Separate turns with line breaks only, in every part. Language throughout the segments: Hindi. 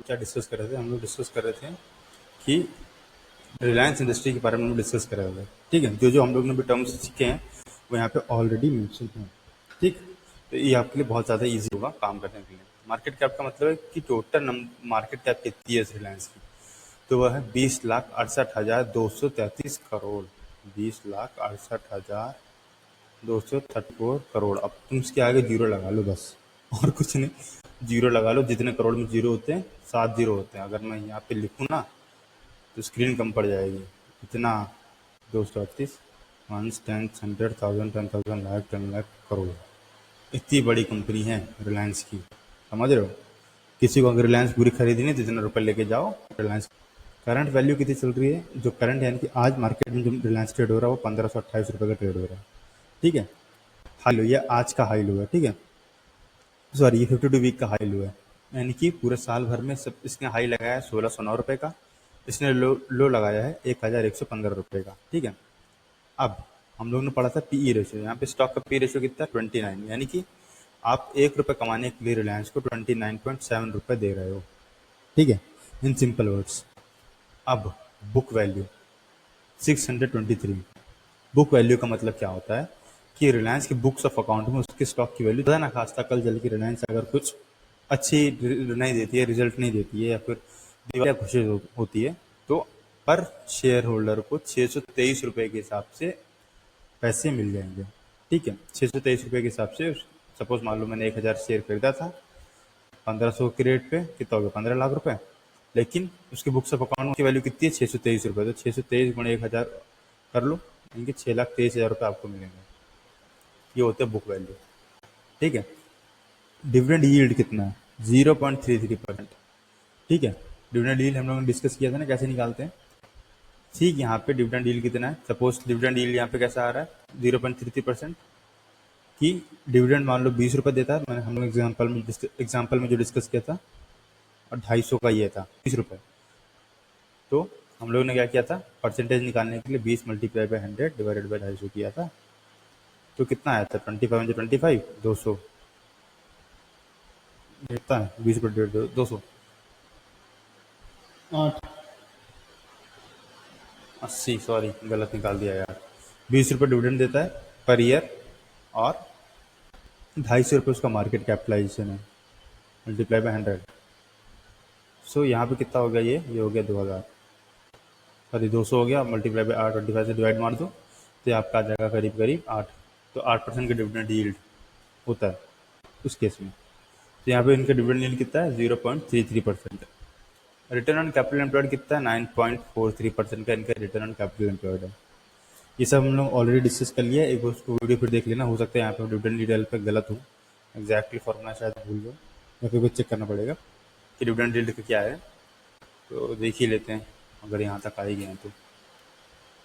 क्या डिस्कस कर रहे थे? हम लोग डिस्कस कर रहे थे कि रिलायंस इंडस्ट्री के बारे में हम लोग डिस्कस कर रहे थे। ठीक है, जो जो हम लोग ने भी टर्म्स सीखे हैं वो यहाँ पे ऑलरेडी मेंशन हैं। ठीक, तो ये आपके लिए बहुत ज़्यादा इजी होगा काम करने के लिए। मार्केट कैप का मतलब है कि टोटल मार्केट कैप कितनी है इस रिलायंस की, तो वह है 20,68,233 करोड़। 20,68,234 करोड़। अब तुम इसके आगे जीरो लगा लो बस, और कुछ नहीं, जीरो लगा लो। जितने करोड़ में जीरो होते हैं 7 जीरो होते हैं। अगर मैं यहाँ पे लिखूँ ना तो स्क्रीन कम पड़ जाएगी। इतना 238 वंस 10 100,000 10,000 लाख 10 लाख करोड़। इतनी बड़ी कंपनी है रिलायंस की, समझ रहे हो? किसी को अगर रिलायंस पूरी खरीदनी है तो इतना रुपये लेके जाओ रिलायंस। करंट वैल्यू कितनी चल रही है? जो करंट यानी कि आज मार्केट में जो रिलायंस ट्रेड हो रहा है वो 1528 रुपये का ट्रेड हो रहा है। ठीक है, हाई लो, ये आज का हाई लो है। ठीक है, सॉरी, ये 52 वीक का हाई लो है। यानी कि पूरे साल भर में सब इसने हाई लगाया है 1609 रुपये का, इसने लो लगाया है 1115 रुपये का। ठीक है, अब हम लोग ने पढ़ा था पीई रेशियो। यहाँ पे स्टॉक का पी रेशियो कितना है? 29। यानी कि आप 1 रुपये कमाने के लिए रिलायंस को 29.7 रुपये दे रहे हो। ठीक है, इन सिंपल वर्ड्स। अब बुक वैल्यू 623। बुक वैल्यू का मतलब क्या होता है कि रिलायंस की बुक्स ऑफ अकाउंट में उसके स्टॉक की वैल्यू, ना खास्ता कल चल के रिलायंस अगर कुछ अच्छी नहीं देती है, रिजल्ट नहीं देती है, या फिर दिवालिया घोषित होती है, तो पर शेयर होल्डर को 623 रुपये के हिसाब से पैसे मिल जाएंगे। ठीक है, 623 रुपये के हिसाब से। सपोज मान लो मैंने 1,000 शेयर खरीदा था 1500 के रेट पे, कितना हो गया? 15 लाख रुपए। लेकिन उसकी बुक्स ऑफ अकाउंट की वैल्यू कितनी है? 623 रुपये। तो 623 गुणे 1,000 कर लो, यानी कि 6,23,000 रुपये आपको मिलेंगे। ये होते हैं बुक वैल्यू। ठीक है, डिविडेंड यील्ड कितना है? 0.33%। ठीक है, डिविडेंड यील्ड हम लोगों ने डिस्कस किया था ना, कैसे निकालते हैं। ठीक, यहाँ पे डिविडेंड यील्ड कितना है? सपोज डिविडेंड यील्ड यहाँ पे कैसा आ रहा है? 0.33%। कि डिविडेंड मान लो 20 रुपये देता है, मैंने हम लोग एग्जाम्पल में जो डिस्कस किया था, और 250 का ये था 20 रुपये। तो हम लोगों ने क्या किया था? परसेंटेज निकालने के लिए 20 मल्टीप्लाई बाई 100 डिवाइडेड बाई 250 किया था। तो कितना आया था? 25 200 कितना है? 20 पर 200 80, सॉरी गलत निकाल दिया यार। 20 रुपये डिविडेंड देता है पर ईयर, और 250 रुपये उसका मार्केट कैपिटलाइजेशन है, मल्टीप्लाई बाई 100। सो यहाँ पे कितना हो गया? ये हो गया 2,000, सॉरी 200 हो गया, मल्टीप्लाई बाई 8, 25 से डिवाइड मार दो तो ये आपका आ जाएगा करीब करीब 8। तो 8% का डिविडेंड यील्ड होता है उस केस में। तो यहाँ पे इनका डिविडेंड यील्ड कितना है? 0.33%। रिटर्न ऑन कैपिटल एम्प्लॉयड कितना है? 9.43% का इनका रिटर्न ऑन कैपिटल एम्प्लॉयड है। ये सब हम लोग ऑलरेडी डिस्कस कर लिया है, एक बार उसको वीडियो फिर देख लेना। हो सकता है यहाँ पे डिविडेंड यील्ड पे गलत हो, एग्जैक्टली फॉर्मूला शायद भूल जाओ, या फिर कुछ चेक करना पड़ेगा कि डिविडेंड यील्ड का क्या है। तो देख ही लेते हैं अगर यहाँ तक आ ही गए हैं तो।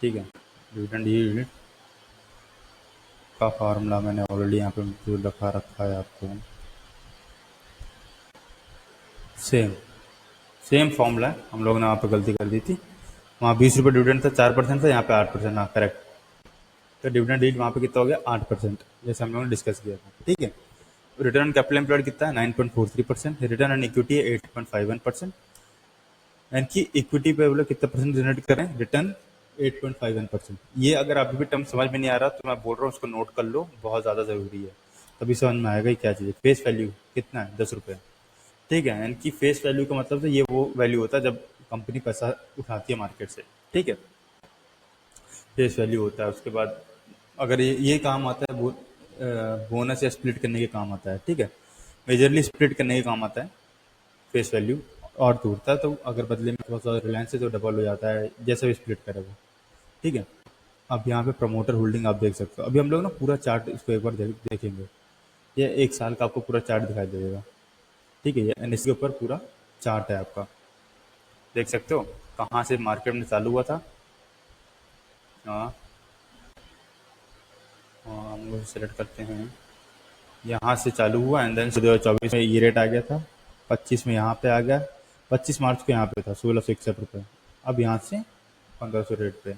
ठीक है, डिविडेंड यील्ड का फार्मूला मैंने ऑलरेडी यहाँ पे जो रखा है आपको, सेम सेम फार्मूला है। हम लोग ने वहाँ पे गलती कर दी थी, वहाँ 20 रुपये डिविडेंड था, 4% था, यहाँ पे 8%। हाँ करेक्ट। तो डिविडेंड यील्ड वहाँ पे कितना हो गया? 8%, जैसे हम लोगों ने डिस्कस किया था। ठीक है, रिटर्न ऑन कैपिटल एम्प्लॉयड कितना है? 9.43%। रिटर्न ऑन इक्विटी है 8.51%। यानी कि इक्विटी पे बोले कितना परसेंट जनरेट कर रहे हैं? रिटर्न 8.51%। ये अगर अभी भी टर्म समझ में नहीं आ रहा तो मैं बोल रहा हूँ उसको नोट कर लो, बहुत ज़्यादा ज़रूरी है, तभी समझ में आएगा ही क्या चीज़ है। फेस वैल्यू कितना है? 10 रुपये। ठीक है, यानी कि फेस वैल्यू का मतलब तो ये वो वैल्यू होता है जब कंपनी पैसा उठाती है मार्केट से। ठीक है, फेस वैल्यू होता है। उसके बाद अगर ये काम आता है, बोनस या स्प्लिट करने के काम आता है। ठीक है, मेजरली स्प्लिट करने के काम आता है फेस वैल्यू, और टूटता है तो अगर बदले में थोड़ा सा रिलायंस है तो डबल हो जाता है, जैसे भी स्प्लिट करे वो। ठीक है, अब यहाँ पे प्रमोटर होल्डिंग आप देख सकते हो। अभी हम लोग ना पूरा चार्ट इसको एक बार देखेंगे। ये एक साल का आपको पूरा चार्ट दिखाई देगा। ठीक है, ये इसके ऊपर पूरा चार्ट है आपका, देख सकते हो कहाँ से मार्केट में चालू हुआ था। हाँ, हम लोग सेलेक्ट करते हैं, यहाँ से चालू हुआ एंड देन 2024 में ये रेट आ गया था, 25 में यहाँ पे आ गया, 25 मार्च को यहाँ पे था 1661 रुपये, अब यहाँ से 1500 रेट पे।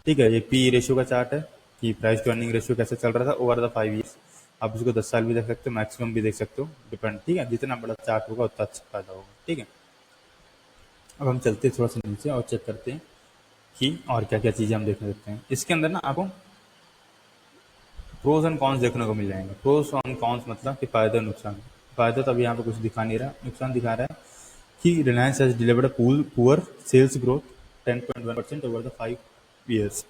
ठीक है, ये पी रेशियो का चार्ट है कि प्राइस टू अर्निंग रेशियो कैसे चल रहा था ओवर द 5 ईयर्स। आप इसको 10 साल भी देख सकते हो, मैक्सिमम भी देख सकते हो, डिपेंड। ठीक है, जितना बड़ा चार्ट होगा उतना अच्छा फायदा होगा। ठीक है, अब हम चलते हैं थोड़ा सा नीचे और चेक करते हैं कि और क्या क्या चीज़ें हम देख सकते हैं इसके अंदर ना। आपको प्रोज एंड कॉन्स देखने को मिल जाएंगे। प्रोज एंड कॉन्स मतलब कि फायदा और नुकसान। फायदा तो अभी यहाँ पे कुछ दिखा नहीं रहा, नुकसान दिखा रहा है कि Reliance has delivered a poor sales growth 10.1% over the 5 years।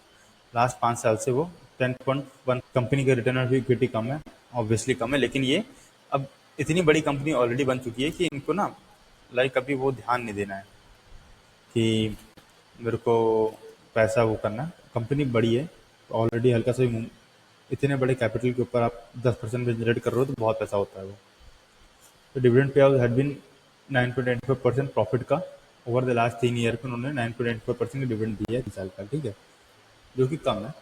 Last 5 साल से वो 10.1। कंपनी का रिटर्न ऑन इक्विटी कम है, ऑब्वियसली कम है, लेकिन ये अब इतनी बड़ी कंपनी ऑलरेडी बन चुकी है कि इनको ना लाइक अभी वो ध्यान नहीं देना है कि मेरे को पैसा वो करना। कंपनी बड़ी है तो ऑलरेडी हल्का सा भी इतने बड़े कैपिटल के ऊपर आप 10% में जनरेट कर रहे हो तो बहुत पैसा होता है वो। तो dividend pay out had been 9.85% profit का। ओवर द लास्ट 3 ईयर में उन्होंने 9.84% का डिविडेंड दिया है 3 साल का, ठीक है, जो कि कम है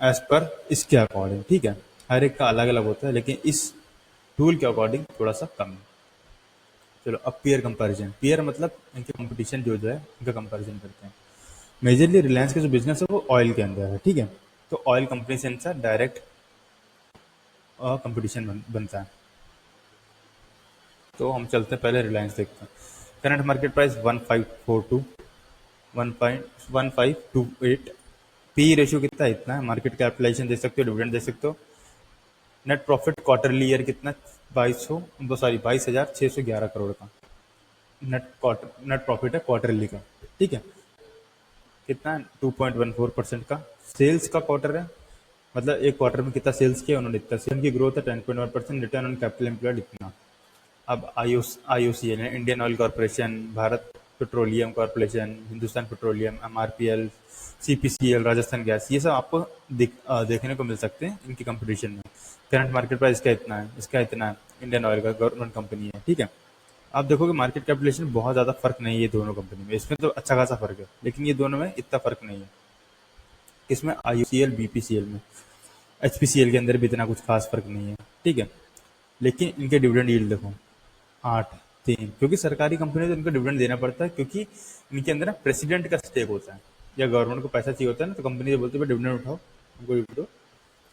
एज पर इसके अकॉर्डिंग, ठीक है। हर एक का अलग अलग होता है लेकिन इस टूल के अकॉर्डिंग थोड़ा सा कम है। चलो अब पीयर कंपैरिजन। पीयर मतलब इनके कंपटीशन जो जो है इनका कंपैरिजन करते हैं। मेजरली रिलायंस का जो बिजनेस है वो ऑयल के अंदर है, ठीक है। तो ऑयल कंपनी से इनका डायरेक्ट कंपटीशन बनता है। तो हम चलते हैं पहले रिलायंस देखते हैं। Current market price 1542, 1.1528। P ratio कितना है, इतना है। मार्केट कैपिटलाइजेशन देख सकते हो, डिविडेंड देख सकते हो। नेट प्रॉफिट क्वार्टरली ईयर कितना, 22,611 करोड़ का नेट प्रॉफिट है क्वार्टरली का, ठीक है। कितना, 2.14% का। सेल्स का क्वार्टर है, मतलब एक क्वार्टर में कितना सेल्स किया उन्होंने, इतना सेल की ग्रोथ है 10.1%। रिटर्न ऑन कैपिटल एम्प्लॉयड इतना। अब आईओसीएल है, Indian oil corporation, Bharat petroleum corporation, Hindustan petroleum, MRPL, CPCL, Rajasthan gas, ये सब आपको देखने को मिल सकते हैं इनकी कंपटीशन में। करंट मार्केट प्राइस इसका इतना है, इसका इतना है। इंडियन ऑयल का गवर्नमेंट कंपनी है, ठीक है। आप देखोगे मार्केट कैपिटलेशन बहुत ज़्यादा फर्क नहीं है दोनों कंपनी में, इसमें तो अच्छा खासा फर्क है, लेकिन ये दोनों में इतना फर्क नहीं है। इसमें आईओसीएल बीपीसीएल में, एचपीसीएल के अंदर भी इतना कुछ खास फर्क नहीं है, ठीक है। लेकिन इनके डिविडेंड यील्ड देखो, 8.3। क्योंकि सरकारी कंपनी तो इनको डिविडेंड देना पड़ता है, क्योंकि इनके अंदर ना प्रेसिडेंट का स्टेक होता है, या गवर्नमेंट को पैसा चाहिए होता है ना, तो कंपनी से बोलती है डिविडेंड उठाओ, हमको दो,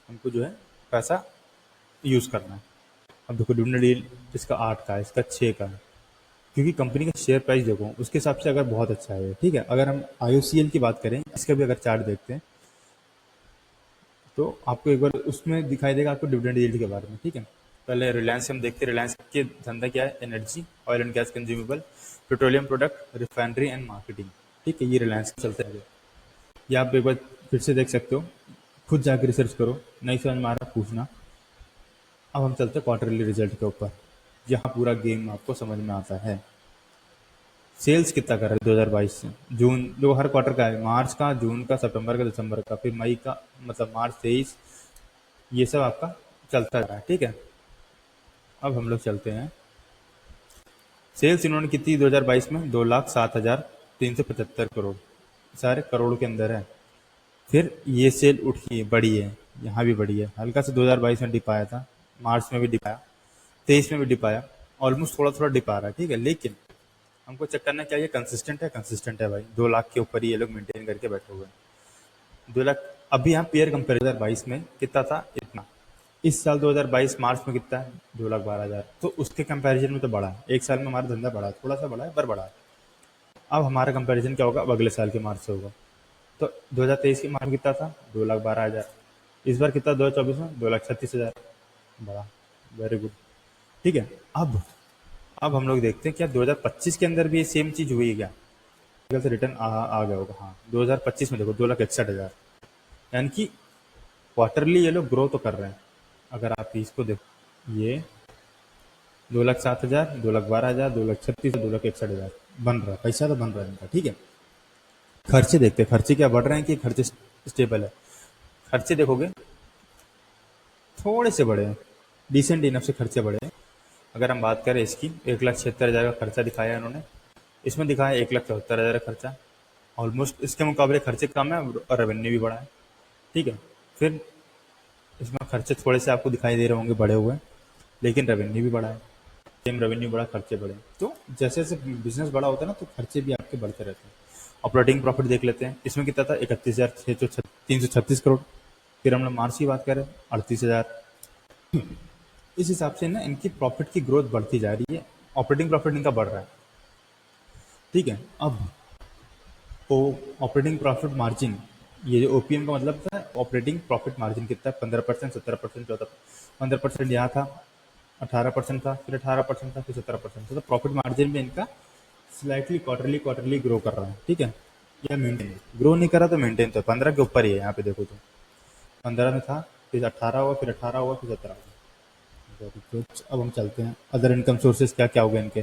हमको जो है पैसा यूज करना है। अब देखो डिविडेंड यील्ड इसका 8 का है, इसका 6 का है, क्योंकि कंपनी का शेयर प्राइस देखो उसके हिसाब से अगर बहुत अच्छा है, ठीक है। अगर हम आईओसीएल की बात करें, इसका भी अगर चार्ट देखते हैं तो आपको एक बार उसमें दिखाई देगा आपको डिविडेंड यील्ड के बारे में, ठीक है। पहले रिलायंस से हम देखते हैं, रिलायंस के धंधा क्या है, energy, oil and gas consumable, petroleum product, refinery and marketing, ठीक है। ये रिलायंस चलते हैं। ये आप एक बार फिर से देख सकते हो, खुद जाकर रिसर्च करो, नहीं समझ में आ रहा पूछना। अब हम चलते हैं क्वार्टरली रिजल्ट के ऊपर, यहाँ पूरा गेम आपको समझ में आता है। सेल्स कितना कर रहा है 2022 से जून, जो हर क्वार्टर का है, मार्च का, जून का, सितंबर का, दिसंबर का, फिर मई का, मतलब मार्च 23, ये सब आपका चलता रहा है, ठीक है। अब हम लोग चलते हैं, सेल्स इन्होंने कितनी 2022 में, 2,07,375 करोड़, सारे करोड़ के अंदर है। फिर ये सेल उठी है, बढ़ी है, यहाँ भी बढ़ी है, हल्का से 2022 में डिप आया था, मार्च में भी डिप आया, 23 में भी डिप आया, ऑलमोस्ट थोड़ा थोड़ा डिप आ रहा है, ठीक है। लेकिन हमको चेक करना क्या ये कंसिस्टेंट है, कंसिस्टेंट है भाई। 2 लाख के ऊपर ही ये लोग मेंटेन करके बैठे हुए हैं। 2 लाख। अभी यहाँ पेयर कंपेयर 2022 में कितना था, इतना। इस साल 2022 मार्च में कितना है, 2,12,000। तो उसके कंपैरिजन में तो बढ़ा है, एक साल में हमारा धंधा बढ़ा है, थोड़ा सा बढ़ा है पर बढ़ा है। अब हमारा कंपैरिजन क्या होगा, अब अगले साल के मार्च से होगा। तो 2023 के मार्च में कितना था, 2,12,000। इस बार कितना 2024 में, 2,36,000, बढ़ा, वेरी गुड, ठीक है। अब हम लोग देखते हैं क्या 2025 के अंदर भी ये सेम चीज हुई है क्या, से रिटर्न आ गया होगा। हाँ, 2025 में देखो 2,61,000, यानी कि क्वार्टरली ये लोग ग्रो तो कर रहे हैं। अगर आप इसको देखो, ये 2,07,000, 2,12,000, 2,36,000, 2,61,000 बन रहा है, पैसा तो बन रहा है इनका, ठीक है। खर्चे देखते हैं, खर्चे क्या बढ़ रहे हैं कि खर्चे स्टेबल है। खर्चे देखोगे थोड़े से बढ़े हैं, डिसेंट इनफ से खर्चे बढ़े हैं। अगर हम बात करें इसकी, 1,76,000 का खर्चा दिखाया है इन्होंने, इसमें दिखाया 1,74,000 का खर्चा, ऑलमोस्ट इसके मुकाबले खर्चे कम है और रेवेन्यू भी बढ़ा है, ठीक है। फिर इसमें खर्चे थोड़े से आपको दिखाई दे रहे होंगे बढ़े हुए, लेकिन रेवेन्यू भी बढ़ा है। सेम रेवेन्यू बढ़ा, खर्चे बढ़े, तो जैसे जैसे बिजनेस बड़ा होता है ना तो खर्चे भी आपके बढ़ते रहते हैं। ऑपरेटिंग प्रॉफिट देख लेते हैं, इसमें कितना था, 31,336 करोड़। फिर हम लोग मार्च की बात करें, 38,000। इस हिसाब से ना इनकी प्रॉफिट की ग्रोथ बढ़ती जा रही है, ऑपरेटिंग प्रॉफिट इनका बढ़ रहा है। ठीक है। अब ओ ऑपरेटिंग प्रॉफिट मार्जिन, ये जो ओपीएम का मतलब था, ऑपरेटिंग प्रॉफिट मार्जिन कितना है? 15%, 17%, 14%, 15% यहाँ था, 18% था, फिर 18% था, फिर 17% था। तो प्रॉफिट मार्जिन में इनका स्लाइटली क्वार्टरली क्वार्टरली ग्रो कर रहा है, ठीक है। या मेंटेन, ग्रो नहीं कर रहा तो मेंटेन, तो 15 के ऊपर ही है यहाँ पे देखो तो। 15 में था, फिर 18 हुआ, फिर 18 हुआ, फिर 17 हुआ। Very good. अब हम चलते हैं अदर इनकम सोर्सेज क्या क्या हो गए इनके।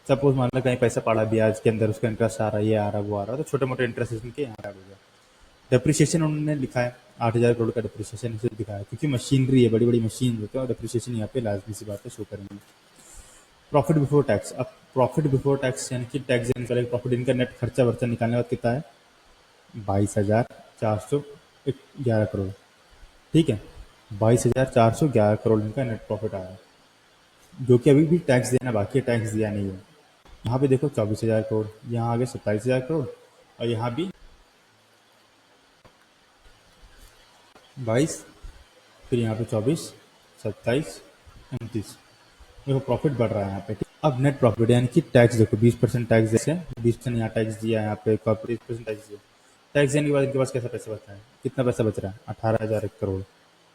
सपोज मान लो कहीं पैसा पड़ा ब्याज के अंदर, उसका इंटरेस्ट आ रहा है, ये आ रहा है, वो आ रहा है, तो छोटे मोटे इंटरेस्ट इनके यहाँ ऐड हो गया। डेप्रिसिएशन उन्होंने लिखा है, 8,000 करोड़ का डेप्रिसिएशन इसे दिखाया, क्योंकि मशीनरी है, बड़ी बड़ी मशीन होते हैं, और डेप्रिसिएशन यहाँ पे लाजमी सी बात है शो करेंगे। प्रॉफिट बिफोर टैक्स, अब प्रॉफिट बिफोर टैक्स यानी कि टैक्स देने वाले प्रॉफिट, इनका नेट खर्चा वर्चा निकालने के बाद कितना है? 22,411 करोड़, ठीक है। 22,411 करोड़ इनका नेट प्रॉफिट आया है, जो कि अभी भी टैक्स देना बाकी है, टैक्स दिया नहीं है। यहाँ पे देखो 24,000 करोड़, यहाँ आगे 27,000 करोड़, और यहाँ भी 22, फिर यहाँ पे 24, 27, 29। देखो प्रॉफिट बढ़ रहा है यहाँ पे, ठीक? अब नेट प्रॉफिट यानी कि टैक्स देखो, 20% टैक्स जैसे 20% यहाँ टैक्स दिया है, यहाँ पे कॉर्पोरेट 20% टैक्स दिया। टैक्स देने के बाद इनके पास कैसा पैसा बचा है? कितना पैसा बच रहा है? 18,001 करोड़,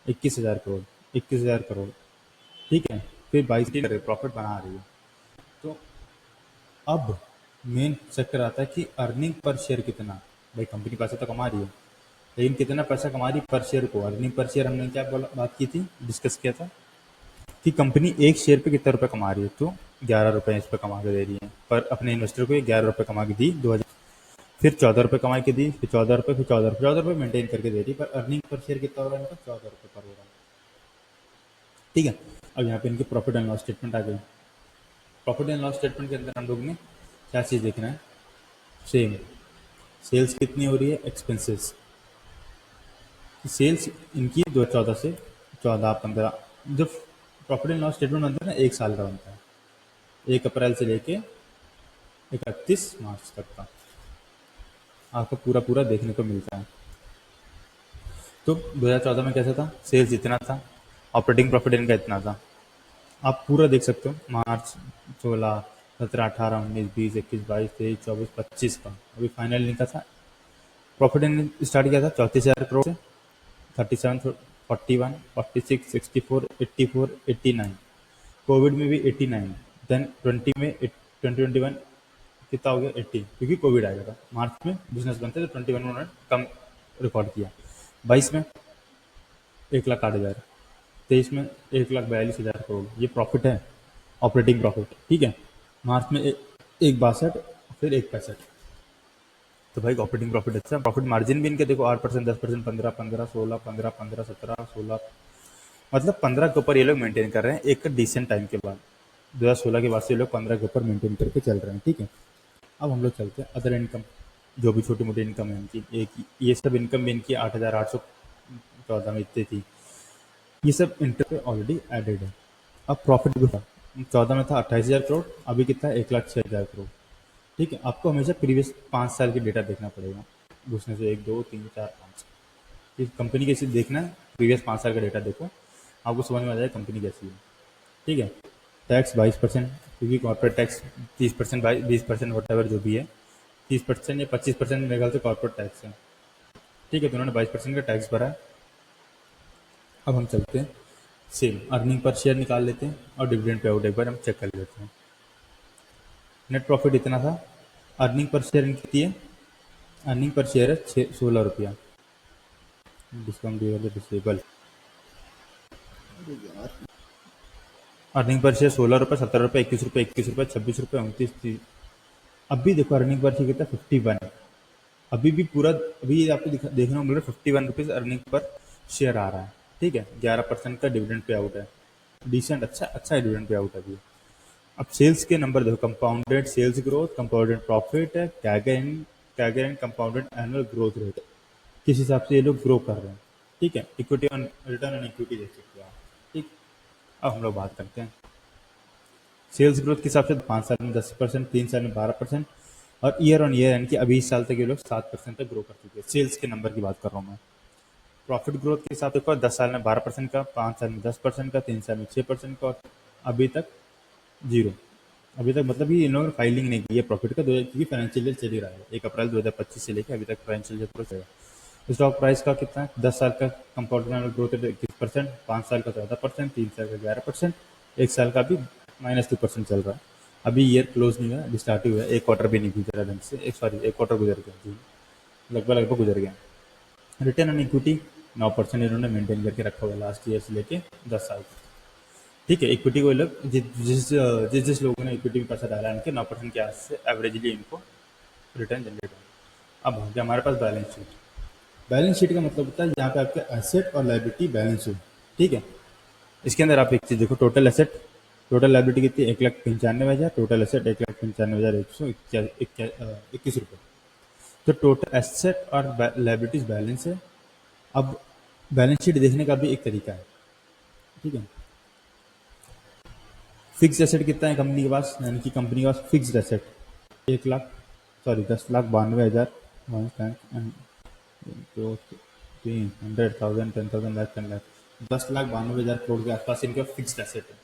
21,000 करोड़, 21,000 करोड़, ठीक है। फिर 22 प्रॉफिट बना रही है। तो अब मेन चक्कर आता है कि अर्निंग पर शेयर कितना। भाई कंपनी पैसा तो कमा रही है, लेकिन कितना पैसा कमा रही पर शेयर को? अर्निंग पर शेयर हमने क्या बोला, बात की थी, डिस्कस किया था कि कंपनी एक शेयर पे कितना रुपए कमा रही है, तो 11 रुपए इस पे कमा के दे रही है, पर अपने इन्वेस्टर को ये 11 रुपए कमा के दी 2000, फिर 14 रुपए कमा के दी, फिर 14 रुपए, फिर 14 रुपए, 14 रुपए मेंटेन करके दे रही है, पर अर्निंग पर शेयर कितना हो रहा है इनका? 14 रुपए पर हो रहा है, ठीक है। अब यहाँ पे इनके प्रॉफिट एंड लॉस स्टेटमेंट आ गई। प्रॉफिट एंड लॉस स्टेटमेंट के अंदर हम लोग ने क्या चीज़ देखना है? सेम, सेल्स कितनी हो रही है, एक्सपेंसेस। सेल्स इनकी 2014 से 14-15, जब प्रॉफिट एंड लॉस स्टेटमेंट बनता है ना, 1 साल का बनता है, 1 अप्रैल से लेके 31 मार्च तक का आपको पूरा पूरा देखने को मिलता है। तो 2014 में कैसा था? सेल्स इतना था, ऑपरेटिंग प्रॉफिट इनका इतना था। आप पूरा देख सकते हो, मार्च 16, 17, 18, 19, 20, 21, 22, 23, 24, 25 का अभी फाइनल इनका था। प्रॉफिट इन स्टार्ट किया था 34,000 करोड़ से, 37, 41, 46, 64, 84, 89, कोविड में भी 89, देन 20 में 2021 कितना हो गया? 80, क्योंकि कोविड आ गया था मार्च में, बिजनेस बंद थे, तो 21 में उन्होंने कम रिकॉर्ड किया। 22 में 1,08,000, 23 में 1,42,000 करोड़, ये प्रॉफिट है, ऑपरेटिंग प्रॉफिट, ठीक है। मार्च में 1,62, फिर 1,65। तो भाई ऑपरेटिंग प्रॉफिट अच्छा, प्रॉफिट मार्जिन भी इनके देखो 8%, 10%, 15, 15, 16, 15, 15, 17, 16, मतलब 15 के ऊपर ये लोग मेंटेन कर रहे हैं एक डिसेंट टाइम के बाद। 2016 के बाद से ये लोग 15 के ऊपर मेंटेन करके चल रहे हैं, ठीक है। अब हम लोग चलते हैं अदर इनकम, जो भी छोटी मोटी इनकम है इनकी, एक ये सब इनकम भी इनकी 8,814 में इतनी थी, ये सब इंटर पे ऑलरेडी एडेड है। अब प्रॉफिट भी था, 14 में था 28,000 करोड़, अभी कितना है? 1,06,000 करोड़, ठीक है। आपको हमेशा प्रीवियस 5 साल की डेटा देखना पड़ेगा, घुसने से 1, 2, 3, 4, 5, इस कंपनी कैसी देखना है, प्रीवियस 5 साल का डेटा देखो, आपको समझ में आ जाएगा कंपनी कैसी है, ठीक है। टैक्स 22%, क्योंकि कॉर्पोरेट टैक्स 30%, 20% वट जो भी है, 30% या 25% मेरे ख्याल से कॉर्पोरेट टैक्स है, ठीक है। तो उन्होंने 22% का टैक्स भरा है। अब हम चलते हैं, सेम अर्निंग पर शेयर निकाल लेते हैं, और डिविडेंड पे आउट एक बार हम चेक कर लेते हैं। नेट प्रॉफिट इतना था, अर्निंग पर शेयर कितनी है? अर्निंग पर शेयर है 16 रुपया, discount disable, earning per share 16 रुपये, 17 रुपये, 21 रुपये, 21 रुपये, 26 रुपये, 29, 30। अभी देखो अर्निंग पर शेयर कितना? 51, अभी भी पूरा, अभी ये आपको देखने को मिल रहा है 51 रुपीज अर्निंग पर शेयर आ रहा है, ठीक है। 11% का डिविडेंड पे आउट है, डिसेंट, अच्छा अच्छा डिविडेंड पे आउट है अभी। अब सेल्स के नंबर देखो, compounded sales growth, compounded profit है, CAGR and compounded annual growth rate, किस हिसाब से ये लोग ग्रो कर रहे हैं, ठीक है। Equity on return on equity देख सकते हो आप, ठीक। अब हम लोग बात करते हैं सेल्स ग्रोथ के हिसाब से, 5 साल में 10%, 3 साल में 12%, और ईयर ऑन ईयर यानी कि अभी इस साल तक ये लोग 7% तक ग्रो कर चुके हैं, सेल्स के नंबर की बात कर रहा हूँ मैं। प्रॉफिट ग्रोथ के हिसाब से 10 साल में 12% का, 5 साल में 10% का, 3 साल में 6% का, और अभी तक जीरो, अभी तक मतलब कि इन लोगों ने फाइलिंग नहीं की है प्रॉफिट का, क्योंकि फाइनेंशियल ईयर चल ही रहा है, 1 अप्रैल 2025 से लेकर अभी तक फाइनेंशियल ईयर पूरा चलेगा। स्टॉक प्राइस का कितना है, 10 साल का कंपाउंड एनुअल ग्रोथ रेट 21%, 5 साल का 14%, 3 साल का 11%, 1 साल का भी -2% चल रहा है। अभी ईयर क्लोज नहीं हुआ, अभी स्टार्ट ही हुआ है, एक क्वार्टर भी नहीं गुजरा ढंग से, एक सॉरी एक क्वार्टर गुजर गया जी, लगभग लगभग गुजर गया। रिटर्न ऑन इक्विटी 9% इन्होंने मेंटेन करके रखा हुआ लास्ट ईयर से लेके 10 साल तक। ठीक है, इक्विटी को लोग जिस जिस लोगों ने इक्विटी में पैसा डाला है उनके 9% के आस से एवरेजली इनको रिटर्न जनरेट होगा। अब हो गया हमारे पास बैलेंस शीट। बैलेंस शीट का मतलब होता है यहाँ पे आपके एसेट और लाइबिलिटी बैलेंस हो। ठीक है, इसके अंदर आप एक चीज देखो, टोटल एसेट, टोटल लाइबिलिटी कितनी, 1,95,000, टोटल एसेट 1,95,121 रुपये। तो टोटल एसेट और लाइबिलिटीज बैलेंस है। अब बैलेंस शीट देखने का भी एक तरीका है। ठीक है, फिक्स एसेट कितना है कंपनी के पास, यानी कि कंपनी के पास fixed asset 1 lakh, sorry 10,92,000, 100,000, 10,000, lakh, 10 lakh, 10,92,000 crore के आसपास इनका फिक्स्ड एसेट है।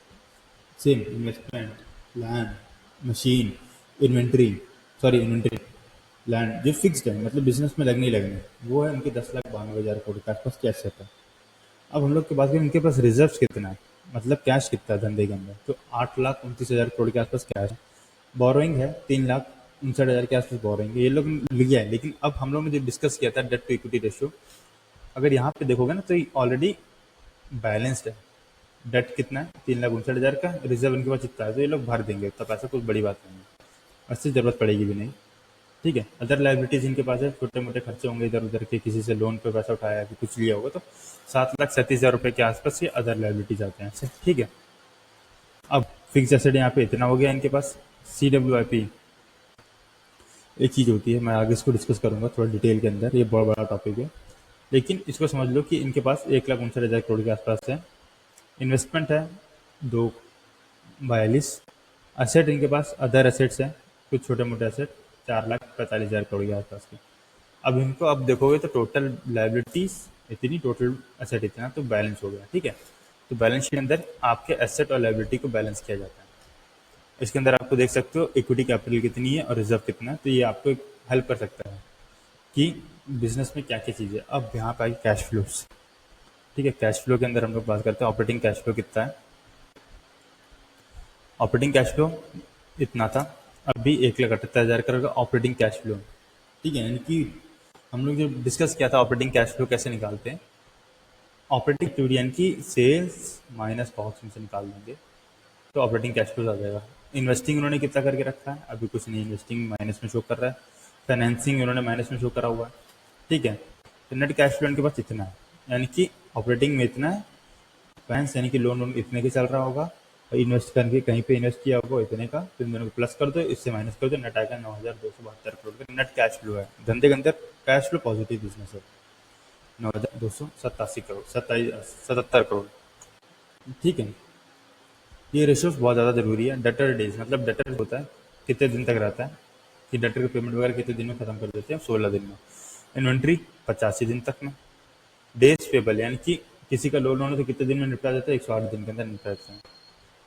Same investment, land, machine, inventory, sorry inventory, land जो फिक्स्ड है, मतलब बिजनेस में लगने ही लगने, वो है उनके 10,92,000 करोड़ के आसपास क्या एसेट है। अब हम लोग की बात करें इनके पास रिजर्व कितना है, मतलब कैश कितना है धंधे के अंदर, तो 8,29,000 करोड़ के आसपास कैश है। बोरोइंग है 3,59,000 के आसपास बोरोइंग है, ये लोग लिया है। लेकिन अब हम लोग ने जो डिस्कस किया था डेट टू इक्विटी रेशियो, अगर यहाँ पे देखोगे ना तो ऑलरेडी बैलेंस्ड है। डेट कितना है, 3,59,000 का, रिजर्व इनके पास जितना है तो ये लोग भर देंगे, तब ऐसा कुछ बड़ी बात नहीं है, इससे जरूरत पड़ेगी भी नहीं। ठीक है, अदर लाइबिलिटीज इनके पास है, छोटे मोटे खर्चे होंगे इधर उधर के, किसी से लोन पे पैसा उठाया कि कुछ लिया होगा, तो 7,37,000 रुपए के आसपास ये अदर लाइबिलिटीज आते हैं ऐसे। ठीक है, अब फिक्स एसेट यहाँ पे इतना हो गया इनके पास। CWIP एक चीज होती है, मैं आगे इसको डिस्कस करूंगा थोड़ा डिटेल के अंदर, ये बहुत बड़ा टॉपिक है, लेकिन इसको समझ लो कि इनके पास 1,59,000 करोड़ के आसपास है। इन्वेस्टमेंट है 2,42, असेट इनके पास अदर एसेट्स हैं कुछ छोटे मोटे असेट 4,45,000 करोड़ के आसपास के। अब इनको अब देखोगे तो टोटल लाइबिलिटीज इतनी, टोटल एसेट इतना, तो बैलेंस हो गया। ठीक है, तो बैलेंस शीट के अंदर आपके एसेट और लाइबिलिटी को बैलेंस किया जाता है। इसके अंदर आपको देख सकते हो इक्विटी कैपिटल कितनी है और रिजर्व कितना है, तो ये आपको हेल्प कर सकता है कि बिजनेस में क्या क्या चीज़ें। अब यहाँ पे आई कैश फ्लोस। ठीक है, कैश फ्लो के अंदर हम लोग बात करते हैं ऑपरेटिंग कैश फ्लो कितना है। ऑपरेटिंग कैश फ्लो इतना था, अभी 1,78,000 करोड़ का ऑपरेटिंग कैश फ्लो। ठीक है, यानी कि हम लोग जो डिस्कस किया था ऑपरेटिंग कैश फ्लो कैसे निकालते हैं, ऑपरेटिंग एक्टिविटी यानी कि सेल्स माइनस कॉस्ट में से निकाल देंगे तो ऑपरेटिंग कैश फ्लो आ जाएगा। इन्वेस्टिंग उन्होंने कितना करके रखा है, अभी कुछ नहीं, इन्वेस्टिंग माइनस में शो कर रहा है। फाइनेंसिंग उन्होंने माइनस में शो करा हुआ है। ठीक है, तो नेट कैश फ्लो उनके पास इतना है, यानी कि ऑपरेटिंग में इतना है, फाइनेंस यानी कि लोन इतने के चल रहा होगा, और इन्वेस्ट करके कहीं पे इन्वेस्ट किया होगा इतने का, तो इन दोनों को प्लस कर दो, इससे माइनस कर दो, नेट आएगा 9,272 करोड़ का नेट कैश फ्लो है। धंधे के अंदर कैश फ्लो पॉजिटिव बिजनेस है, 9,287 करोड़, 77 करोड़। ठीक है, ये रेशियोज बहुत ज़्यादा जरूरी है। डेटर डेज मतलब डेटर होता है कितने दिन तक रहता है, कि डेटर की पेमेंट वगैरह कितने दिन में खत्म कर देते हैं, 16 दिन में। इन्वेंट्री 85 दिन तक में। डेज पेबल यानी कि किसी का लोन होने तो कितने दिन में निपटा देते हैं, 108 दिन के अंदर निपटा देते हैं।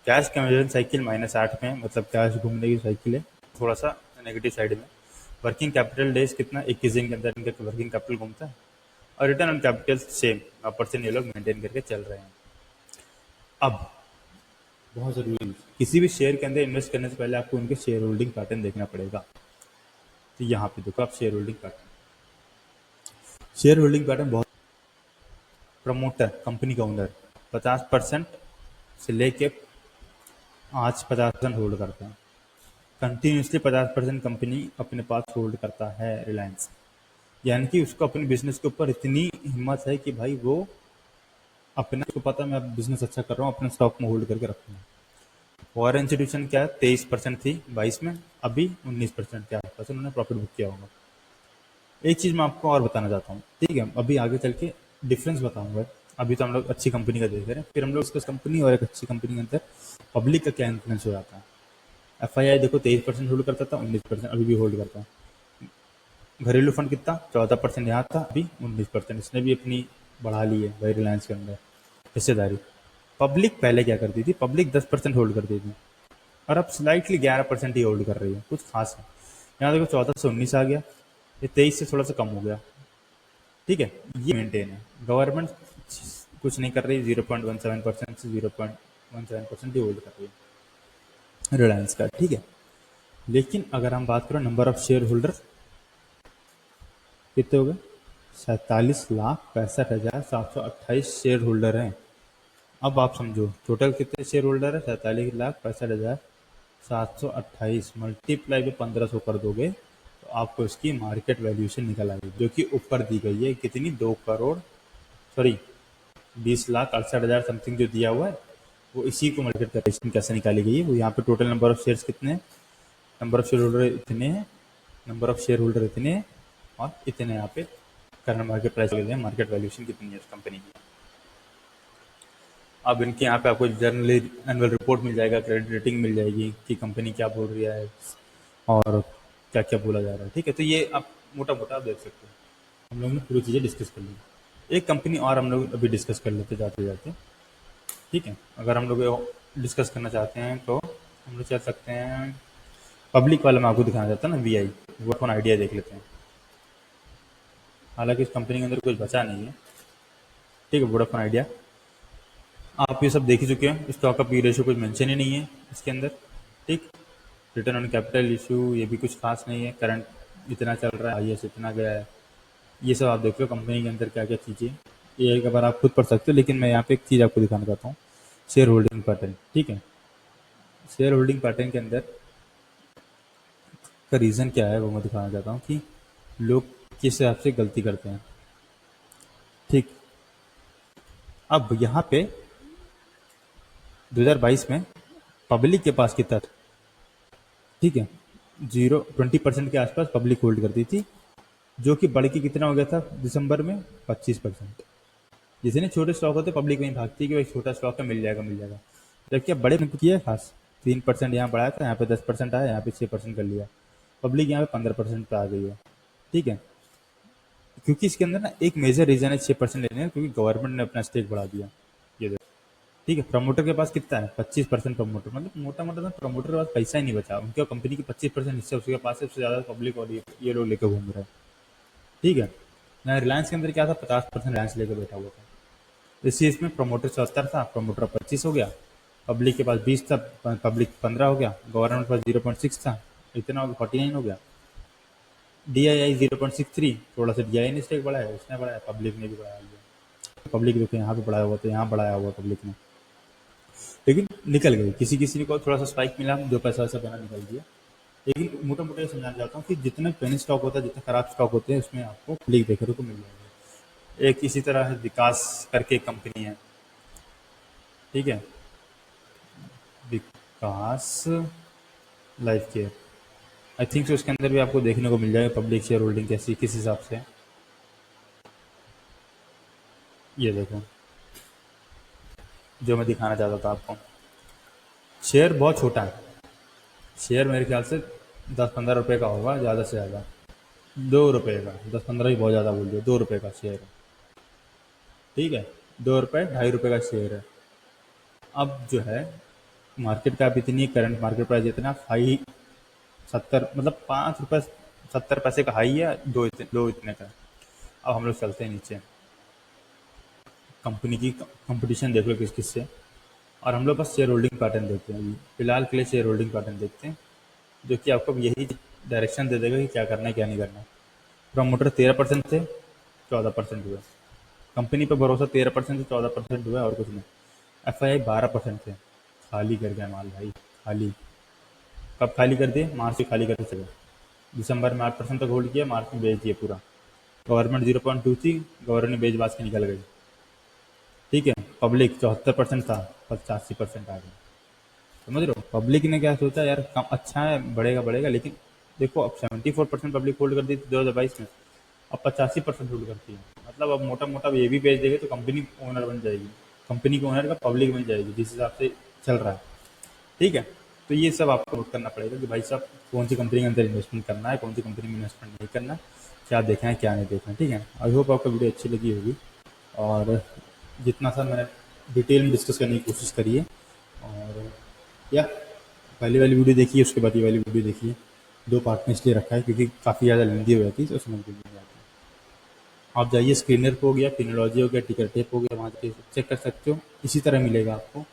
कैश कन्वर्जन साइकिल -8 में है, मतलब कैश घूमने की साइकिल है, थोड़ा सा नेगेटिव साइड में। वर्किंग कैपिटल डेज कितना, 21 दिन के अंदर इनका वर्किंग कैपिटल घूमता है। और रिटर्न ऑन कैपिटल सेम 9% ये लोग मेंटेन करके चल रहे हैं। अब बहुत जरूरी है, किसी भी शेयर के अंदर इन्वेस्ट करने से पहले आपको उनके शेयर होल्डिंग पैटर्न देखना पड़ेगा। तो यहाँ पे देखो आप share holding pattern, share holding pattern बहुत, प्रमोटर कंपनी का ओनर 50% से लेके आज 50% होल्ड करता है, कंटिन्यूसली 50% कंपनी अपने पास होल्ड करता है रिलायंस। यानी कि उसको अपने बिजनेस के ऊपर इतनी हिम्मत है कि भाई वो अपने को पता है मैं अब बिजनेस अच्छा कर रहा हूँ, अपने स्टॉक में होल्ड करके रखूंगा। फॉरेन इंस्टीट्यूशन क्या है, 23% थी 22 में, अभी 19% के आसपास उन्होंने प्रॉफिट बुक किया होगा। एक चीज मैं आपको और बताना चाहता हूँ, ठीक है, अभी आगे चल के डिफरेंस बताऊंगा। अभी तो हम लोग अच्छी कंपनी का देख रहे हैं, फिर हम लोग उसको कंपनी और एक अच्छी कंपनी के अंदर पब्लिक का क्या इन्फ्लुएंस हो जाता है। FII देखो 23% होल्ड करता था, 19% अभी भी होल्ड करता है। घरेलू फंड कितना, 14% यहाँ था, अभी 19%, इसने भी अपनी बढ़ा ली है भाई रिलायंस के अंदर हिस्सेदारी। पब्लिक पहले क्या करती थी, पब्लिक 10% होल्ड करती थी, और अब स्लाइटली 11% ही होल्ड कर रही है, कुछ खास है। यहाँ देखो 14 से 19 आ गया, ये 23 से थोड़ा सा कम हो गया। ठीक है, ये मेंटेन है। गवर्नमेंट कुछ नहीं कर रही, 0.17% से 0.17% ही होल्ड कर रही है रिलायंस का। ठीक है, लेकिन अगर हम बात करें नंबर ऑफ शेयर होल्डर, कितने हो गए? 47,65,728 शेयर होल्डर हैं। अब आप समझो टोटल कितने शेयर होल्डर है, 47,65,728 मल्टीप्लाई पे 1500 कर दोगे तो आपको इसकी मार्केट वैल्यूएशन निकल आएगी, जो कि ऊपर दी गई है कितनी, 2 करोड़, सॉरी 20,68,000 समथिंग जो दिया हुआ है, वो इसी को मार्केट कैपिटलाइजेशन कैसे निकाली गई है। वो यहाँ पे टोटल नंबर ऑफ शेयर्स कितने हैं, नंबर ऑफ शेयर होल्डर इतने हैं, नंबर ऑफ शेयर होल्डर इतने हैं, और इतने यहाँ पे करंट मार्केट प्राइस लगे हैं, मार्केट वैल्यूएशन कितनी है इस कंपनी की। अब इनके यहाँ पे आपको जर्नली एनुअल रिपोर्ट मिल जाएगा, क्रेडिट रेटिंग मिल जाएगी कि कंपनी क्या बोल रही है और क्या क्या बोला जा रहा है। ठीक है, तो ये आप मोटा मोटा आप देख सकते हो। हम लोग ने पूरी चीज़ें डिस्कस कर ली। एक कंपनी और हम लोग अभी डिस्कस कर लेते जाते जाते। ठीक है, अगर हम लोग डिस्कस करना चाहते हैं तो हम लोग चल सकते हैं, पब्लिक वाला मैं आपको दिखाना चाहता हूँ ना, वी आई, वोडाफोन आइडिया देख लेते हैं। हालांकि इस कंपनी के अंदर कुछ बचा नहीं है। ठीक है, वोडाफोन आइडिया आप ये सब देख ही चुके हैं। स्टॉक अप पी रेशियो कुछ मेंशन ही नहीं है इसके अंदर। ठीक, रिटर्न ऑन कैपिटल इशू ये भी कुछ खास नहीं है। करंट इतना चल रहा है, आईएस इतना गया है, ये सब आप देख लो कंपनी के अंदर क्या क्या चीज़ें। ये एक बार आप खुद पढ़ सकते हो, लेकिन मैं यहाँ पे एक चीज़ आपको दिखाना चाहता हूँ, शेयर होल्डिंग पैटर्न। ठीक है, शेयर होल्डिंग पैटर्न के अंदर का रीज़न क्या है वो मैं दिखाना चाहता हूँ कि लोग किस हिसाब से गलती करते हैं। ठीक, अब यहाँ पे 2022 में पब्लिक के पास कितना था? ठीक है, 20% के आसपास पब्लिक होल्ड करती थी, जो कि बढ़ के कितना हो गया था दिसंबर में, 25%। जितने छोटे स्टॉक होते पब्लिक वहीं भागती है कि भाई छोटा स्टॉक है, मिल जाएगा मिल जाएगा। जबकि अब बड़े ने किया है खास, 3% यहाँ बढ़ाया था, यहाँ पे 10% आया, यहाँ पे 6% कर लिया। पब्लिक यहाँ पे 15% पे आ गई है। ठीक है, क्योंकि इसके अंदर ना एक मेजर रीजन है 6% लेने का, क्योंकि गवर्नमेंट ने अपना स्टेक बढ़ा दिया। ये देखो, ठीक है, प्रमोटर के पास कितना है, 25% प्रमोटर, मतलब मोटा मोटा ना प्रमोटर के पास पैसा ही नहीं बचा। उनके कंपनी की 25% हिस्सा उसके पास है, उससे ज्यादा पब्लिक और ये लोग लेकर घूम रहे हैं। ठीक है, ना रिलायंस के अंदर क्या था, 50% रिलायंस लेकर बैठा हुआ था। इसी इसमें प्रमोटर 74 था, प्रमोटर 25 हो गया, पब्लिक के पास 20 था, पब्लिक 15 हो गया, गवर्नमेंट के पास 0.6 था, इतना हो गया 49 हो गया। DII 0.63, थोड़ा सा DII ने स्टेक बढ़ाया, उसने बढ़ाया, पब्लिक ने भी बढ़ाया लिया। पब्लिक देखो यहाँ पे बढ़ाया हुआ था, यहाँ बढ़ाया हुआ पब्लिक ने, लेकिन निकल गई। किसी किसी को थोड़ा सा स्पाइक मिला, जो पैसा वैसा बना निकल गया। लेकिन मोटा मोटा ये समझाना चाहता हूँ कि जितना पेनी स्टॉक होता है, जितना खराब स्टॉक होते हैं, उसमें आपको क्लिक देखने को मिल जाएगा। एक इसी तरह है विकास करके कंपनी है। ठीक है, Vikas life care, I think so उसके अंदर भी आपको देखने को मिल जाएगा पब्लिक शेयर होल्डिंग कैसी किस हिसाब से है। ये देखो जो मैं दिखाना चाहता था आपको, शेयर बहुत छोटा है। शेयर मेरे ख्याल से 10-15 रुपए का होगा ज़्यादा से ज़्यादा, 2 रुपए का, 10-15 ही बहुत ज़्यादा बोल दिया, 2 रुपए का शेयर है। ठीक है, 2 रुपए, 2.5 रुपए का शेयर है। अब जो है मार्केट कैप इतनी, करंट मार्केट प्राइस इतना, हाई 70, मतलब 5 रुपए 70 पैसे का हाई है, दो इतने का। अब हम लोग चलते हैं नीचे, कंपनी की कंपटीशन देख लो किस किस से, और हम लोग बस शेयर होल्डिंग पैटर्न देखते हैं। अभी फिलहाल के लिए शेयर होल्डिंग पैटर्न देखते हैं, जो कि आपको यही डायरेक्शन दे देगा कि क्या करना है क्या नहीं करना है। प्रमोटर 13% थे, 14% हुए। कंपनी पर भरोसा 13% से 14% हुआ है, और कुछ नहीं। FII 12% थे, खाली कर गया माल भाई, खाली। कब खाली कर दिए, मार्च से खाली करते चले। दिसंबर में 8% तक होल्ड किया, मार्च में बेच दिया पूरा। गवर्नमेंट 0.2 थी, गवर्नमेंट बेच बाज के निकल गई। ठीक है, पब्लिक 74% था, 85% आ गया। समझ रहे हो, पब्लिक ने क्या सोचा यार, कम अच्छा है, बढ़ेगा बढ़ेगा, लेकिन देखो अब 74% पब्लिक होल्ड कर दी थी 2022 में, अब 85% होल्ड करती है। मतलब अब मोटा मोटा ये भी बेच देंगे तो कंपनी ओनर बन जाएगी, कंपनी के ओनर का पब्लिक बन जाएगी, जिस हिसाब से चल रहा है। ठीक है, तो ये सब आपको नोट करना पड़ेगा कि भाई साहब कौन सी कंपनी के अंदर इन्वेस्टमेंट करना है, कौन सी कंपनी में इन्वेस्टमेंट नहीं करना है, क्या देखना है क्या नहीं देखना है। ठीक है, आई होप आपको वीडियो अच्छी लगी होगी, और जितना सा मैंने डिटेल में डिस्कस करने की कोशिश करी है, और या पहली वाली वीडियो देखिए, उसके बाद ये वाली वीडियो देखिए। 2 पार्ट में इसलिए रखा है क्योंकि काफ़ी ज़्यादा लेंदी हो जाती है, तो समझ में नहीं आता। आप जाइए, स्क्रीनर पे हो गया, फिनोलॉजी हो गया, टिकर टेप हो गया, वहाँ जाके चेक कर सकते हो। इसी तरह मिलेगा आपको।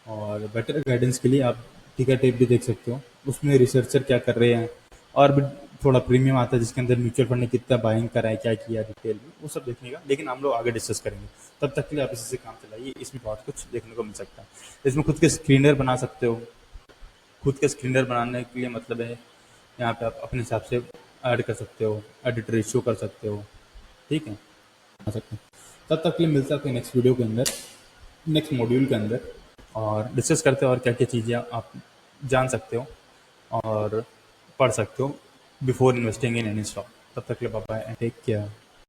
और बेटर गाइडेंस के लिए आप टिकर टेप भी देख सकते हो। उसमें रिसर्चर क्या कर रहे हैं, और भी थोड़ा प्रीमियम आता है जिसके अंदर म्यूचुअल फंड ने कितना बाइंग करा है, क्या किया डिटेल में, वो सब देखने का। लेकिन हम लोग आगे डिस्कस करेंगे। तब तक के लिए आप इसी से काम चलाइए, इसमें बहुत कुछ देखने को मिल सकता है। इसमें खुद के स्क्रीनर बना सकते हो। खुद के स्क्रीनर बनाने के लिए मतलब है, यहाँ पे आप अपने हिसाब से ऐड कर सकते हो, एडिट रेशियो कर सकते हो। ठीक है, आ सकते हैं। तब तक के लिए मिलता है नेक्स्ट वीडियो के अंदर, नेक्स्ट मॉड्यूल के अंदर, और डिस्कस करते हैं और क्या क्या चीज़ें आप जान सकते हो और पढ़ सकते हो before investing in any stock. तब तक के लिए bye bye and take care.